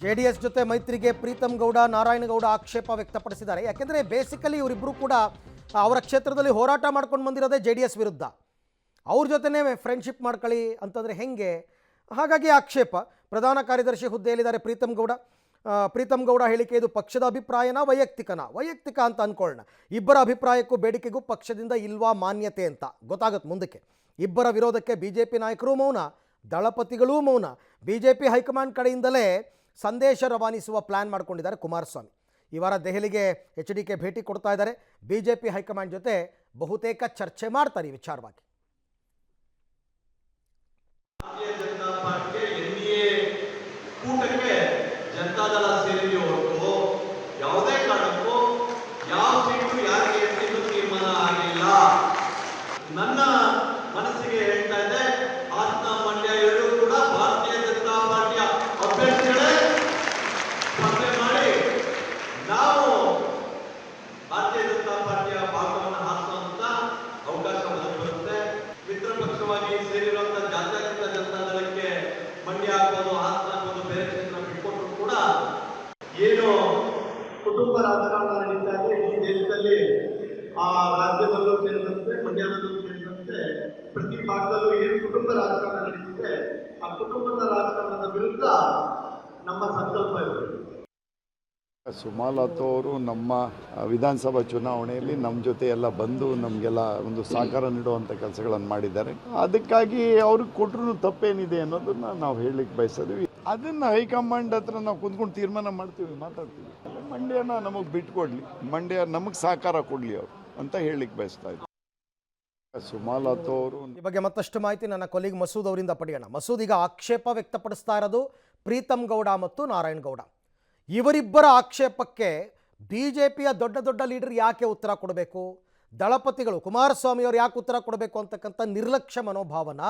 JDS ಜೊತೆ ಮೈತ್ರಿಗೆ ಪ್ರೀತಮ್ ಗೌಡ ನಾರಾಯಣಗೌಡ ಆಕ್ಷೇಪ ವ್ಯಕ್ತಪಡಿಸಿದ್ದಾರೆ. ಯಾಕೆಂದರೆ ಬೇಸಿಕಲಿ ಇವರಿಬ್ಬರು ಕೂಡ ಅವರ ಕ್ಷೇತ್ರದಲ್ಲಿ ಹೋರಾಟ ಮಾಡ್ಕೊಂಡು ಬಂದಿರೋದೇ JDS ವಿರುದ್ಧ. ಅವ್ರ ಜೊತೆನೇ ಫ್ರೆಂಡ್ಶಿಪ್ ಮಾಡ್ಕೊಳ್ಳಿ ಅಂತಂದರೆ ಹೆಂಗೆ? ಹಾಗಾಗಿ ಆಕ್ಷೇಪ. ಪ್ರಧಾನ ಕಾರ್ಯದರ್ಶಿ ಹುದ್ದೆಯಲ್ಲಿದ್ದಾರೆ ಪ್ರೀತಮ್ ಗೌಡ ಹೇಳಿಕೆ ಇದು ಪಕ್ಷದ ಅಭಿಪ್ರಾಯನ ವೈಯಕ್ತಿಕ ಅಂತ ಅಂದ್ಕೊಳ್ಳೋಣ. ಇಬ್ಬರ ಅಭಿಪ್ರಾಯಕ್ಕೂ ಬೇಡಿಕೆಗೂ ಪಕ್ಷದಿಂದ ಇಲ್ವಾ ಮಾನ್ಯತೆ ಅಂತ ಗೊತ್ತಾಗುತ್ತೆ ಮುಂದಕ್ಕೆ. ಇಬ್ಬರ ವಿರೋಧಕ್ಕೆ BJP ನಾಯಕರು ಮೌನ, ದಳಪತಿಗಳೂ ಮೌನ. BJP ಹೈಕಮಾಂಡ್ ಕಡೆಯಿಂದಲೇ ಸಂದೇಶ ರವಾನಿಸುವ ಪ್ಲ್ಯಾನ್ ಮಾಡಿಕೊಂಡಿದ್ದಾರೆ ಕುಮಾರಸ್ವಾಮಿ. ಈ ವಾರ ದೆಹಲಿಗೆ HDK ಭೇಟಿ ಕೊಡ್ತಾ ಇದ್ದಾರೆ. BJP ಹೈಕಮಾಂಡ್ ಜೊತೆ ಬಹುತೇಕ ಚರ್ಚೆ ಮಾಡ್ತಾರೆ ಈ ವಿಚಾರವಾಗಿ. ಜನತಾದಳ ಸೇರಿದೆಯೋ ಹೊರತು ಯಾವುದೇ ಕಾರಣಕ್ಕೂ ಯಾವ ಸೀಟು ಯಾರಿಗೆ ಎಂದು ತೀರ್ಮಾನ ಆಗಿಲ್ಲ. ನನ್ನ ಮನಸ್ಸಿಗೆ ಹೇಳ್ತಾ ಇದೆ, ಹಾಸನ ಮಂಡ್ಯ ಎರಡೂ ಕೂಡ ಭಾರತೀಯ ಜನತಾ ಪಾರ್ಟಿಯ ಅಭ್ಯರ್ಥಿಗಳೇ ಸ್ಪರ್ಧೆ ಮಾಡಿ ನಾವು ಭಾರತೀಯ ಜನತಾ ಪಾರ್ಟಿಯ ಭಾಗವನ್ನು ಹಾರಿಸುವಂತ ಅವಕಾಶ ಬರುತ್ತೆ. ಮಿತ್ರ ಪಕ್ಷವಾಗಿ ಸೇರಿರುವಂತಹ ಜಾತ್ಯತೀತ ಜನತಾದಳಕ್ಕೆ ಮಂಡ್ಯ ಆಗ್ಬೋದು, ಹಾಸನ ಆಗ್ಬೋದು, ಬೇರೆ ಕ್ಷೇತ್ರ ಬಿಟ್ಕೊಟ್ರು ಕೂಡ ಏನು ಕುಟುಂಬ ರಾಜಕಾರಣ ನಡೀತಾ ಇದೆ ಈ ದೇಶದಲ್ಲಿ, ಆ ರಾಜ್ಯದಲ್ಲೂ ಸೇರಿದಂತೆ ಮಂಡ್ಯದಲ್ಲೂ ಸೇರಿದಂತೆ ಪ್ರತಿ ಭಾಗದಲ್ಲೂ ಏನು ಕುಟುಂಬ ರಾಜಕಾರಣ ನಡೀತಿದೆ, ಆ ಕುಟುಂಬದ ರಾಜಕಾರಣದ ವಿರುದ್ಧ ನಮ್ಮ ಸಂಕಲ್ಪ ಇದೆ. ಸುಮಲತಾ ಅವರು ನಮ್ಮ ವಿಧಾನಸಭಾ ಚುನಾವಣೆಯಲ್ಲಿ ನಮ್ಮ ಜೊತೆ ಎಲ್ಲ ಬಂದು ನಮಗೆಲ್ಲ ಒಂದು ಸಹಕಾರ ನೀಡುವಂಥ ಕೆಲಸಗಳನ್ನು ಮಾಡಿದ್ದಾರೆ. ಅದಕ್ಕಾಗಿ ಅವ್ರಿಗೆ ಕೊಟ್ಟರು ತಪ್ಪೇನಿದೆ ಅನ್ನೋದನ್ನು ನಾವು ಹೇಳಲಿಕ್ಕೆ ಬಯಸಿದ್ವಿ. ಅದನ್ನು ಹೈಕಮಾಂಡ್ ಹತ್ರ ನಾವು ಕುಂತ್ಕೊಂಡು ತೀರ್ಮಾನ ಮಾಡ್ತೀವಿ, ಮಾತಾಡ್ತೀವಿ. ಮಂಡ್ಯನ ನಮಗೆ ಬಿಟ್ಕೊಡ್ಲಿ, ಮಂಡ್ಯ ನಮಗೆ ಸಹಕಾರ ಕೊಡಲಿ ಅವರು ಅಂತ ಹೇಳಲಿಕ್ಕೆ ಬಯಸ್ತಾ ಇದ್ದೀವಿ. ಸುಮಲತಾ ಅವರು ಈ ಬಗ್ಗೆ ಮತ್ತಷ್ಟು ಮಾಹಿತಿ ನನ್ನ ಕೊಲೀಗ್ ಮಸೂದ್ ಅವರಿಂದ ಪಡೆಯೋಣ. ಮಸೂದ್, ಈಗ ಆಕ್ಷೇಪ ವ್ಯಕ್ತಪಡಿಸ್ತಾ ಇರೋದು ಪ್ರೀತಮ್ ಗೌಡ ಮತ್ತು ನಾರಾಯಣಗೌಡ. ಇವರಿಬ್ಬರ ಆಕ್ಷೇಪಕ್ಕೆ BJPಯ ದೊಡ್ಡ ಲೀಡರ್ ಯಾಕೆ ಉತ್ತರ ಕೊಡಬೇಕು? ದಳಪತಿಗಳು ಕುಮಾರಸ್ವಾಮಿಯವರು ಯಾಕೆ ಉತ್ತರ ಕೊಡಬೇಕು ಅಂತಕ್ಕಂಥ ನಿರ್ಲಕ್ಷ್ಯ ಮನೋಭಾವನ,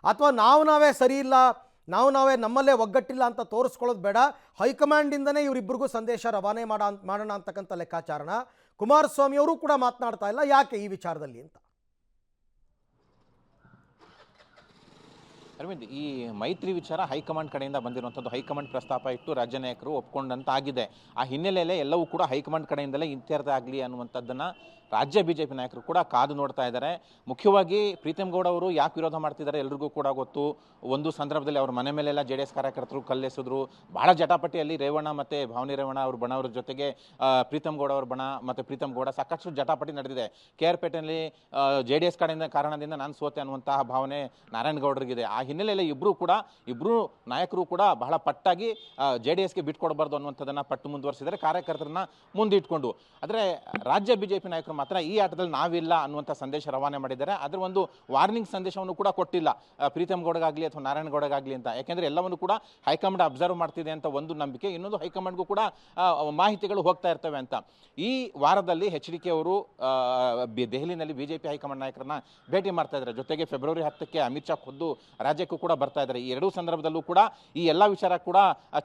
ಅಥವಾ ನಾವೇ ಸರಿ ಇಲ್ಲ, ನಾವೇ ನಮ್ಮಲ್ಲೇ ಒಗ್ಗಟ್ಟಿಲ್ಲ ಅಂತ ತೋರಿಸ್ಕೊಳ್ಳೋದು ಬೇಡ, ಹೈಕಮಾಂಡಿಂದನೇ ಇವರಿಬ್ಬರಿಗೂ ಸಂದೇಶ ರವಾನೆ ಮಾಡೋಣ ಅಂತಕ್ಕಂಥ ಲೆಕ್ಕಾಚಾರನ ಕುಮಾರಸ್ವಾಮಿಯವರು ಕೂಡ ಮಾತನಾಡ್ತಾ ಇಲ್ಲ, ಯಾಕೆ ಈ ವಿಚಾರದಲ್ಲಿ ಅಂತ? ಅರವಿಂದ್, ಈ ಮೈತ್ರಿ ವಿಚಾರ ಹೈಕಮಾಂಡ್ ಕಡೆಯಿಂದ ಬಂದಿರುವಂಥದ್ದು. ಹೈಕಮಾಂಡ್ ಪ್ರಸ್ತಾಪ ಇಟ್ಟು ರಾಜ್ಯ ನಾಯಕರು ಒಪ್ಕೊಂಡಂತ ಆಗಿದೆ. ಆ ಹಿನ್ನೆಲೆಯಲ್ಲೇ ಎಲ್ಲವೂ ಕೂಡ ಹೈಕಮಾಂಡ್ ಕಡೆಯಿಂದಲೇ ಇತ್ಯರ್ಥ ಆಗಲಿ ಅನ್ನುವಂಥದ್ದನ್ನು ರಾಜ್ಯ BJP ನಾಯಕರು ಕೂಡ ಕಾದು ನೋಡ್ತಾ ಇದ್ದಾರೆ. ಮುಖ್ಯವಾಗಿ ಪ್ರೀತಮ್ ಗೌಡ ಅವರು ಯಾಕೆ ವಿರೋಧ ಮಾಡ್ತಿದ್ದಾರೆ ಎಲ್ರಿಗೂ ಕೂಡ ಗೊತ್ತು. ಒಂದು ಸಂದರ್ಭದಲ್ಲಿ ಅವ್ರ ಮನೆ ಮೇಲೆಲ್ಲ JDS ಕಾರ್ಯಕರ್ತರು ಕಲ್ಲೆಸೆದ್ರು. ಭಾಳ ಜಟಾಪಟಿಯಲ್ಲಿ ರೇವಣ್ಣ ಮತ್ತು ಭಾವನಿ ರೇವಣ್ಣ ಅವ್ರ ಬಣವ್ರ ಜೊತೆಗೆ ಪ್ರೀತಮ್ ಗೌಡ ಅವ್ರ ಬಣ ಮತ್ತು ಪ್ರೀತಮ್ ಗೌಡ ಸಾಕಷ್ಟು ಜಟಾಪಟಿ ನಡೆದಿದೆ. KR ಪೇಟೆಯಲ್ಲಿ JDS ಕಾರಣದಿಂದ ನಾನು ಸೋತೆ ಅನ್ನುವಂತಹ ಭಾವನೆ ನಾರಾಯಣಗೌಡರಿಗಿದೆ. ಆ ಹಿನ್ನೆಲೆಯಲ್ಲಿ ಇಬ್ಬರು ನಾಯಕರು ಕೂಡ ಬಹಳ ಪಟ್ಟಾಗಿ JDSಗೆ ಬಿಟ್ಕೊಡ್ಬಾರ್ದು ಅನ್ನುವಂಥದ್ದನ್ನು ಪಟ್ಟು ಮುಂದುವರಿಸಿದರೆ ಕಾರ್ಯಕರ್ತರನ್ನ ಮುಂದಿಟ್ಕೊಂಡು. ಆದರೆ ರಾಜ್ಯ BJP ನಾಯಕರು ಮಾತ್ರ ಈ ಆಟದಲ್ಲಿ ನಾವಿಲ್ಲ ಅನ್ನುವಂಥ ಸಂದೇಶ ರವಾನೆ ಮಾಡಿದ್ದಾರೆ. ಅದರ ಒಂದು ವಾರ್ನಿಂಗ್ ಸಂದೇಶವನ್ನು ಕೂಡ ಕೊಟ್ಟಿಲ್ಲ ಪ್ರೀತಮ್ ಗೌಡಗಾಗಲಿ ಅಥವಾ ನಾರಾಯಣಗೌಡಗಾಗಲಿ ಅಂತ. ಯಾಕೆಂದರೆ ಎಲ್ಲವನ್ನು ಕೂಡ ಹೈಕಮಾಂಡ್ ಅಬ್ಸರ್ವ್ ಮಾಡ್ತಿದೆ ಅಂತ ಒಂದು ನಂಬಿಕೆ, ಇನ್ನೊಂದು ಹೈಕಮಾಂಡ್ಗೂ ಕೂಡ ಮಾಹಿತಿಗಳು ಹೋಗ್ತಾ ಇರ್ತವೆ ಅಂತ. ಈ ವಾರದಲ್ಲಿ HDK ಅವರು ದೆಹಲಿನಲ್ಲಿ BJP ಹೈಕಮಾಂಡ್ ನಾಯಕರನ್ನ ಭೇಟಿ ಮಾಡ್ತಾ ಇದ್ದಾರೆ. ಜೊತೆಗೆ ಫೆಬ್ರವರಿ 10ಕ್ಕೆ ಅಮಿತ್ ಶಾ ಖುದ್ದು ರಾಜ್ಯಕ್ಕೂ ಕೂಡ ಬರ್ತಾ ಇದ್ದಾರೆ. ಈ ಎರಡೂ ಸಂದರ್ಭದಲ್ಲೂ ಕೂಡ ಈ ಎಲ್ಲ ವಿಚಾರ ಕೂಡ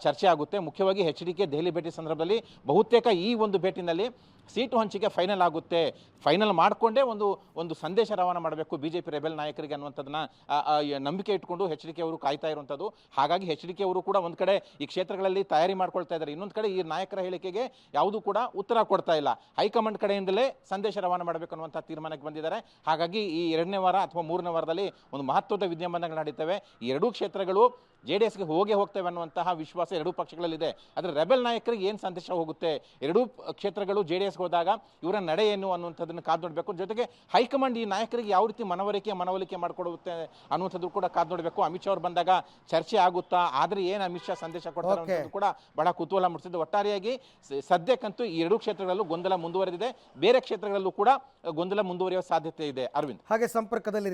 ಚರ್ಚೆ ಆಗುತ್ತೆ. ಮುಖ್ಯವಾಗಿ HDK ದೆಹಲಿ ಭೇಟಿ ಸಂದರ್ಭದಲ್ಲಿ ಬಹುತೇಕ ಈ ಒಂದು ಭೇಟಿನಲ್ಲಿ ಸೀಟು ಹಂಚಿಕೆ ಫೈನಲ್ ಆಗುತ್ತೆ. ಫೈನಲ್ ಮಾಡಿಕೊಂಡೇ ಒಂದು ಸಂದೇಶ ರವಾನೆ ಮಾಡಬೇಕು BJP ರೆಬೆಲ್ ನಾಯಕರಿಗೆ ಅನ್ನುವಂಥದ್ದನ್ನ ನಂಬಿಕೆ ಇಟ್ಕೊಂಡು HDK ಅವರು ಕಾಯ್ತಾ ಇರುವಂಥದ್ದು. ಹಾಗಾಗಿ HDK ಅವರು ಕೂಡ ಒಂದು ಕಡೆ ಈ ಕ್ಷೇತ್ರಗಳಲ್ಲಿ ತಯಾರಿ ಮಾಡ್ಕೊಳ್ತಾ ಇದ್ದಾರೆ, ಇನ್ನೊಂದು ಕಡೆ ಈ ನಾಯಕರ ಹೇಳಿಕೆಗೆ ಯಾವುದೂ ಕೂಡ ಉತ್ತರ ಕೊಡ್ತಾ ಇಲ್ಲ. ಹೈಕಮಾಂಡ್ ಕಡೆಯಿಂದಲೇ ಸಂದೇಶ ರವಾನೆ ಮಾಡಬೇಕು ಅನ್ನುವಂಥ ತೀರ್ಮಾನಕ್ಕೆ ಬಂದಿದ್ದಾರೆ. ಹಾಗಾಗಿ ಈ 2ನೇ ವಾರ ಅಥವಾ 3ನೇ ವಾರದಲ್ಲಿ ಒಂದು ಮಹತ್ವದ ವಿದ್ಯಮಾನಗಳು ನಡೀತವೆ. ಈ ಎರಡೂ ಕ್ಷೇತ್ರಗಳು JDSಗೆ ಹೋಗ್ತೇವೆ ಅನ್ನುವಂತಹ ವಿಶ್ವಾಸ ಎರಡೂ ಪಕ್ಷಗಳಲ್ಲಿದೆ. ಆದರೆ ರೆಬೆಲ್ ನಾಯಕರಿಗೆ ಏನು ಸಂದೇಶ ಹೋಗುತ್ತೆ, ಎರಡೂ ಕ್ಷೇತ್ರಗಳು JDSಗೆ ಹೋದಾಗ ಇವರ ನಡೆ ಏನು ಅನ್ನುವಂಥದ್ದನ್ನು ಕಾದು ನೋಡಬೇಕು. ಜೊತೆಗೆ ಹೈಕಮಾಂಡ್ ಈ ನಾಯಕರಿಗೆ ಯಾವ ರೀತಿ ಮನವೊಲಿಕೆ ಮಾಡಿಕೊಡುತ್ತೆ ಅನ್ನುವಂಥದ್ದು ಕೂಡ ಕಾದು ನೋಡಬೇಕು. ಅಮಿತ್ ಶಾ ಅವರು ಬಂದಾಗ ಚರ್ಚೆ ಆಗುತ್ತಾ, ಆದರೆ ಏನು ಅಮಿತ್ ಶಾ ಸಂದೇಶ ಕೊಡ್ತಾರೆ ಅನ್ನೋದು ಕೂಡ ಬಹಳ ಕುತೂಹಲ ಮೂಡಿಸಿದ್ದು. ಒಟ್ಟಾರೆಯಾಗಿ ಸದ್ಯಕ್ಕಂತೂ ಈ ಎರಡೂ ಕ್ಷೇತ್ರಗಳಲ್ಲೂ ಗೊಂದಲ ಮುಂದುವರೆದಿದೆ. ಬೇರೆ ಕ್ಷೇತ್ರಗಳಲ್ಲೂ ಕೂಡ ಗೊಂದಲ ಮುಂದುವರಿಯುವ ಸಾಧ್ಯತೆ ಇದೆ. ಅರವಿಂದ್, ಹಾಗೆ ಸಂಪರ್ಕದಲ್ಲಿ